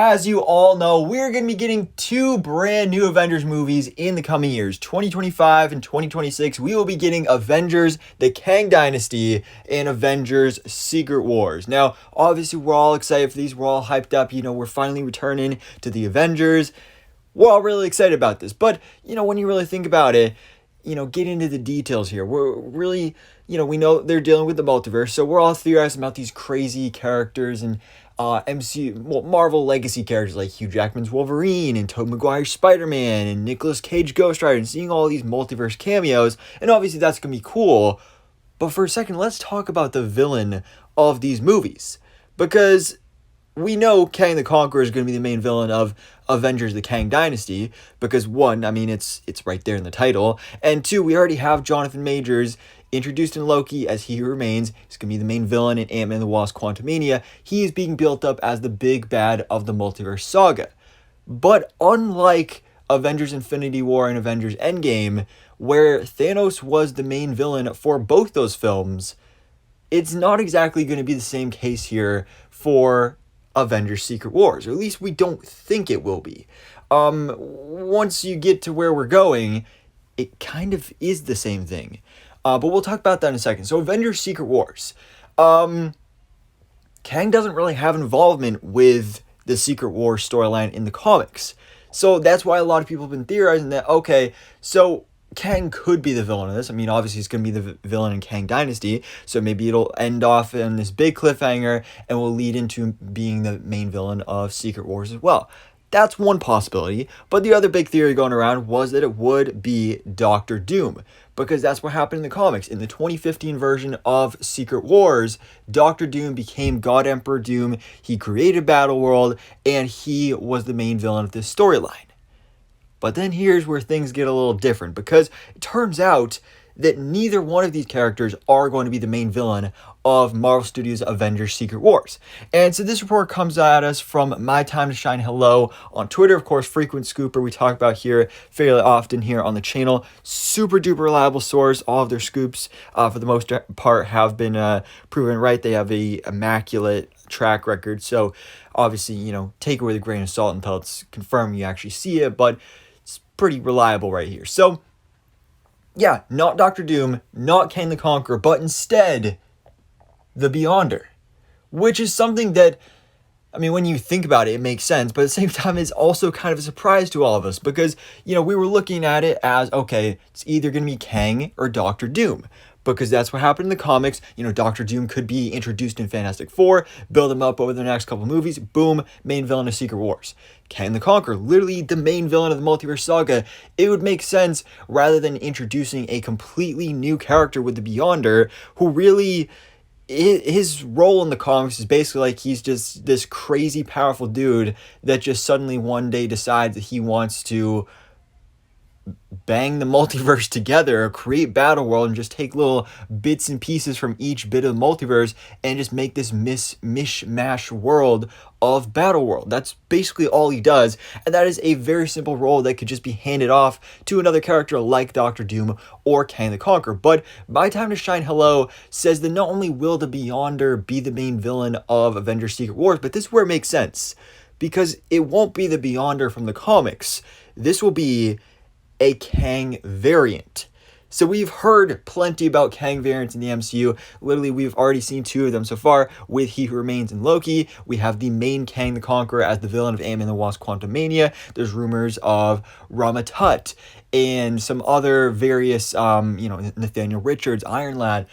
As you all know, we're going to be getting two brand new Avengers movies in the coming years, 2025 and 2026. We will be getting Avengers, the Kang Dynasty, and Avengers, Secret Wars. Now, obviously, we're all excited for these. We're all hyped up. We're finally returning to the Avengers. We're all really excited about this. But, when you really think about it, get into the details here. We're really, we know they're dealing with the multiverse, so we're all theorizing about these crazy characters and MCU, Marvel legacy characters like Hugh Jackman's Wolverine and Tobey Maguire's Spider-Man and Nicolas Cage Ghost Rider, and seeing all these multiverse cameos, and obviously that's going to be cool. But for a second, let's talk about the villain of these movies, because we know Kang the Conqueror is going to be the main villain of Avengers, the Kang Dynasty, because one, it's right there in the title, and two, we already have Jonathan Majors introduced in Loki as He Who Remains. He's going to be the main villain in Ant-Man and the Wasp: Quantumania. He is being built up as the big bad of the multiverse saga. But unlike Avengers Infinity War and Avengers Endgame, where Thanos was the main villain for both those films, it's not exactly going to be the same case here for Avengers Secret Wars, or at least we don't think it will be. Once you get to where we're going, it kind of is the same thing. But we'll talk about that in a second. So Avengers Secret Wars. Kang doesn't really have involvement with the Secret Wars storyline in the comics. So that's why a lot of people have been theorizing that, okay, so Kang could be the villain of this. Obviously he's going to be the villain in Kang Dynasty, so maybe it'll end off in this big cliffhanger and will lead into being the main villain of Secret Wars as well. That's one possibility, but the other big theory going around was that it would be Doctor Doom, because that's what happened in the comics. In the 2015 version of Secret Wars, Doctor Doom became God Emperor Doom, he created Battleworld, and he was the main villain of this storyline. But then here's where things get a little different, because it turns out that neither one of these characters are going to be the main villain of Marvel Studios' Avengers Secret Wars. And so this report comes at us from My Time to Shine Hello on Twitter, of course, frequent scooper we talk about here fairly often here on the channel. Super duper reliable source. All of their scoops, for the most part, have been proven right. They have a immaculate track record. So obviously, take it with a grain of salt until it's confirmed you actually see it, but it's pretty reliable right here. So yeah, not Doctor Doom, not Kang the Conqueror, but instead the Beyonder, which is something that, when you think about it, it makes sense, but at the same time, it's also kind of a surprise to all of us, because, we were looking at it as, okay, it's either going to be Kang or Doctor Doom, because that's what happened in the comics. Doctor Doom could be introduced in Fantastic Four, build him up over the next couple movies, boom, main villain of Secret Wars. Kang the Conqueror, literally the main villain of the multiverse saga. It would make sense, rather than introducing a completely new character with the Beyonder, who really, his role in the comics is basically like he's just this crazy powerful dude that just suddenly one day decides that he wants to bang the multiverse together, or create Battleworld, and just take little bits and pieces from each bit of the multiverse and just make this mishmash world of Battleworld. That's basically all he does, and that is a very simple role that could just be handed off to another character like Doctor Doom or Kang the Conqueror. But My Time to Shine Hello says that not only will the Beyonder be the main villain of Avengers Secret Wars, but this is where it makes sense, because it won't be the Beyonder from the comics. This will be a Kang variant. So we've heard plenty about Kang variants in the MCU. Literally, we've already seen two of them so far with He Who Remains and Loki. We have the main Kang the Conqueror as the villain of Ant-Man and the Wasp: Quantumania. There's rumors of Rama Tut and some other various, Nathaniel Richards, Iron Lad,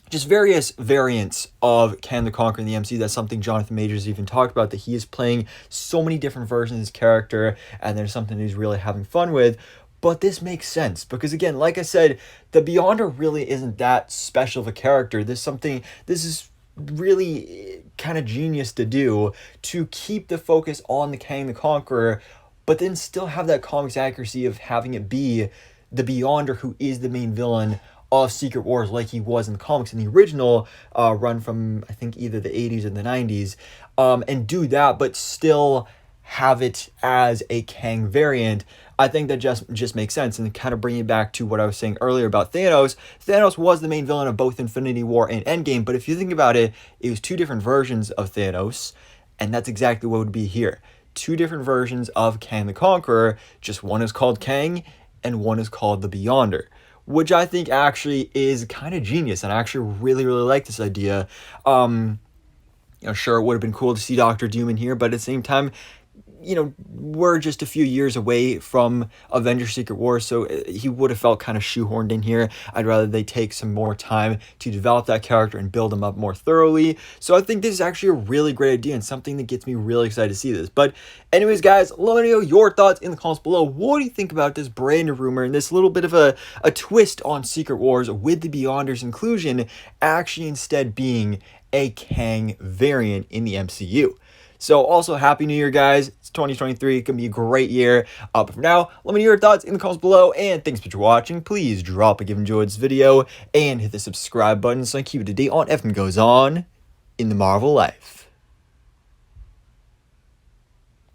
just various variants of Kang the Conqueror in the MCU. That's something Jonathan Majors even talked about, that he is playing so many different versions of his character, and there's something he's really having fun with. But this makes sense, because again, like I said, the Beyonder really isn't that special of a character. This is really kind of genius to do, to keep the focus on the Kang the Conqueror, but then still have that comics accuracy of having it be the Beyonder who is the main villain of Secret Wars, like he was in the comics in the original run from, I think, either the 80s or the 90s, and do that, but still have it as a Kang variant. I think that just makes sense. And kind of bringing it back to what I was saying earlier about Thanos. Thanos was the main villain of both Infinity War and Endgame, but if you think about it, it was two different versions of Thanos. And that's exactly what would be here. Two different versions of Kang the Conqueror, just one is called Kang and one is called the Beyonder, which I think actually is kind of genius, and I actually really like this idea. Sure, it would have been cool to see Doctor Doom in here, but at the same time, we're just a few years away from Avengers Secret Wars, so he would have felt kind of shoehorned in here. I'd rather they take some more time to develop that character and build him up more thoroughly. So I think this is actually a really great idea and something that gets me really excited to see this. But anyways, guys, let me know your thoughts in the comments below. What do you think about this brand new rumor and this little bit of a twist on Secret Wars with the Beyonder's inclusion actually instead being a Kang variant in the MCU? So also, Happy New Year, guys. It's 2023. It can be a great year. But for now, let me know your thoughts in the comments below. And thanks for watching. Please drop a like if you enjoyed this video. And hit the subscribe button so I keep you up to date on everything goes on in the Marvel life.